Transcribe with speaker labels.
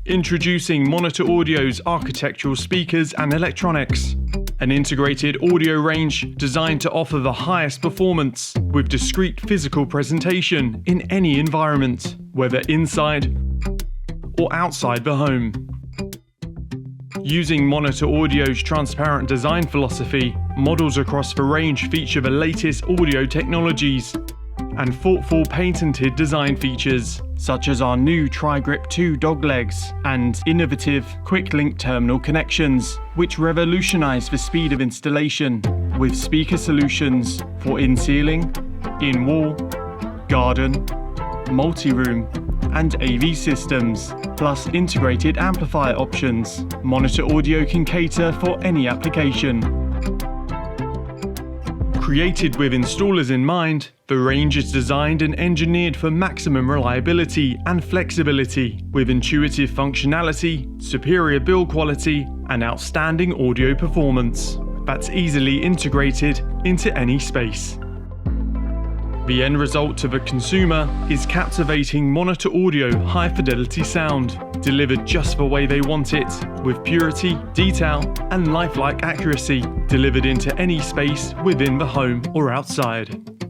Speaker 1: Introducing Monitor Audio's architectural speakers and electronics. An integrated audio range designed to offer the highest performance with discrete physical presentation in any environment, whether inside or outside the home. Using Monitor Audio's transparent design philosophy, models across the range feature the latest audio technologies and thoughtful patented design features, such as our new Tri-Grip 2 doglegs and innovative quick-link terminal connections, which revolutionize the speed of installation with speaker solutions for in-ceiling, in-wall, garden, multi-room, and AV systems, plus integrated amplifier options. Monitor Audio can cater for any application. Created with installers in mind, the range is designed and engineered for maximum reliability and flexibility, with intuitive functionality, superior build quality, and outstanding audio performance that's easily integrated into any space. The end result to the consumer is captivating Monitor Audio high-fidelity sound, delivered just the way they want it, with purity, detail, and lifelike accuracy, delivered into any space within the home or outside.